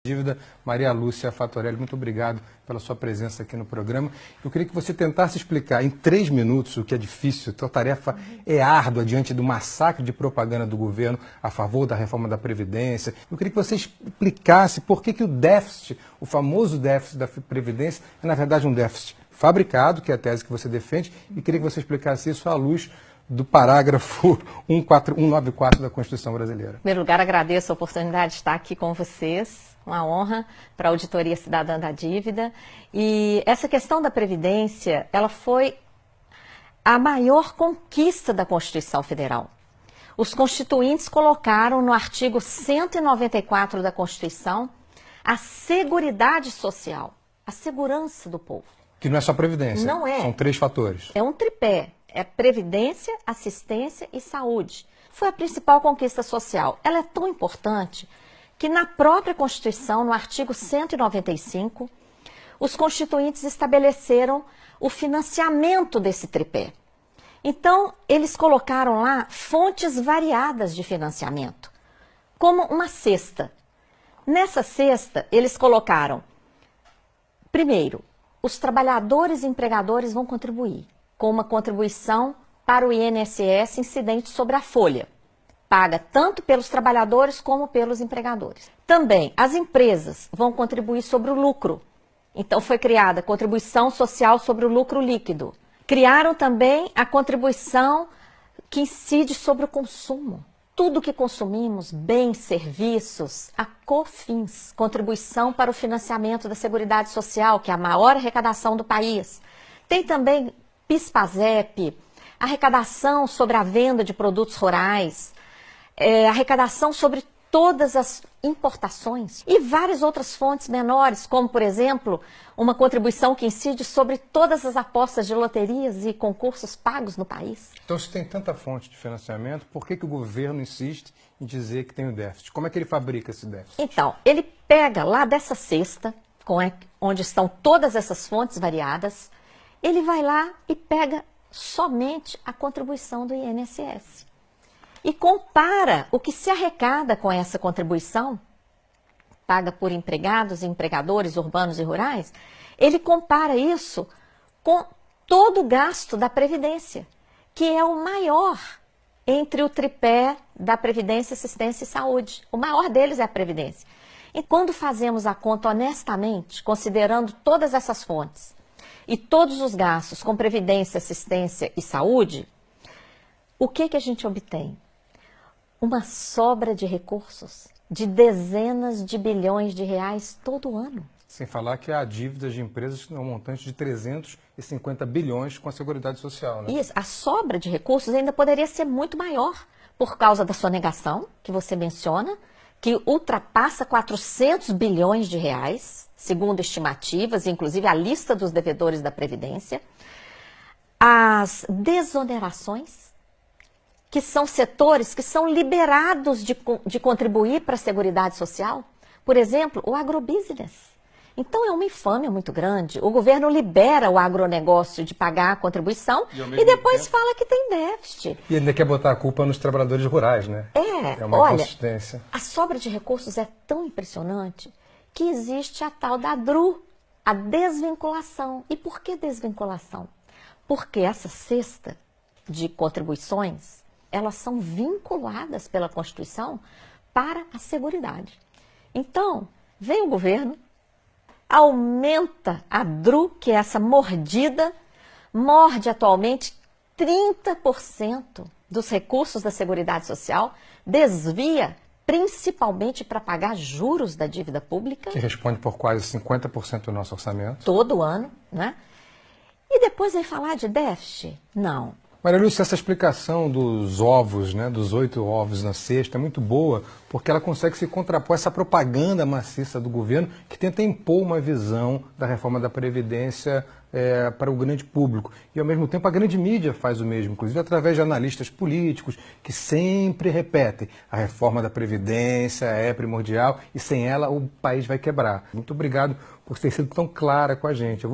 Dívida, Maria Lúcia Fatorelli, muito obrigado pela sua presença aqui no programa. Eu queria que você tentasse explicar em 3 minutos, o que é difícil, a tarefa é árdua diante do massacre de propaganda do governo a favor da reforma da Previdência. Eu queria que você explicasse por que o déficit, o famoso déficit da Previdência, é na verdade um déficit fabricado, que é a tese que você defende, e queria que você explicasse isso à luz do parágrafo 194 da Constituição Brasileira. Em primeiro lugar, agradeço a oportunidade de estar aqui com vocês, uma honra para a Auditoria Cidadã da Dívida. E essa questão da Previdência, ela foi a maior conquista da Constituição Federal. Os constituintes colocaram no artigo 194 da Constituição a seguridade social, a segurança do povo. Que não é só Previdência, não é. São 3 fatores. É um tripé. É previdência, assistência e saúde. Foi a principal conquista social. Ela é tão importante que na própria Constituição, no artigo 195, os constituintes estabeleceram o financiamento desse tripé. Então, eles colocaram lá fontes variadas de financiamento, como uma cesta. Nessa cesta, eles colocaram, primeiro, os trabalhadores e empregadores vão contribuir com uma contribuição para o INSS incidente sobre a folha, paga tanto pelos trabalhadores como pelos empregadores. Também, as empresas vão contribuir sobre o lucro. Então, foi criada a contribuição social sobre o lucro líquido. Criaram também a contribuição que incide sobre o consumo. Tudo que consumimos, bens, serviços, a COFINS, contribuição para o financiamento da Seguridade Social, que é a maior arrecadação do país. Tem também PIS/PASEP, arrecadação sobre a venda de produtos rurais, arrecadação sobre todas as importações e várias outras fontes menores, como, por exemplo, uma contribuição que incide sobre todas as apostas de loterias e concursos pagos no país. Então, se tem tanta fonte de financiamento, por que o governo insiste em dizer que tem o déficit? Como é que ele fabrica esse déficit? Então, ele pega lá dessa cesta, onde estão todas essas fontes variadas, ele vai lá e pega somente a contribuição do INSS. E compara o que se arrecada com essa contribuição, paga por empregados e empregadores urbanos e rurais, ele compara isso com todo o gasto da Previdência, que é o maior entre o tripé da Previdência, Assistência e Saúde. O maior deles é a Previdência. E quando fazemos a conta honestamente, considerando todas essas fontes, e todos os gastos com previdência, assistência e saúde, o que a gente obtém? Uma sobra de recursos de dezenas de bilhões de reais todo ano. Sem falar que há dívidas de empresas que têm um montante de 350 bilhões com a Seguridade Social, né? Isso, a sobra de recursos ainda poderia ser muito maior por causa da sonegação, que você menciona, que ultrapassa 400 bilhões de reais, segundo estimativas, inclusive a lista dos devedores da Previdência. As desonerações, que são setores que são liberados de contribuir para a Seguridade Social. Por exemplo, o agrobusiness. Então é uma infâmia muito grande. O governo libera o agronegócio de pagar a contribuição e depois fala que tem déficit. E ainda quer botar a culpa nos trabalhadores rurais, né? É uma inconsistência. A sobra de recursos é tão impressionante que existe a tal da DRU, a desvinculação. E por que desvinculação? Porque essa cesta de contribuições, elas são vinculadas pela Constituição para a Seguridade. Então, vem o governo, aumenta a DRU, que é essa mordida, morde atualmente 30% dos recursos da Seguridade Social, desvia principalmente para pagar juros da dívida pública. Que responde por quase 50% do nosso orçamento. Todo ano, né? E depois vem falar de déficit? Não. Maria Lúcia, essa explicação dos ovos, né, dos 8 ovos na cesta, é muito boa, porque ela consegue se contrapor a essa propaganda maciça do governo que tenta impor uma visão da reforma da Previdência para o grande público. E, ao mesmo tempo, a grande mídia faz o mesmo, inclusive através de analistas políticos que sempre repetem: a reforma da Previdência é primordial e sem ela o país vai quebrar. Muito obrigado por ter sido tão clara com a gente.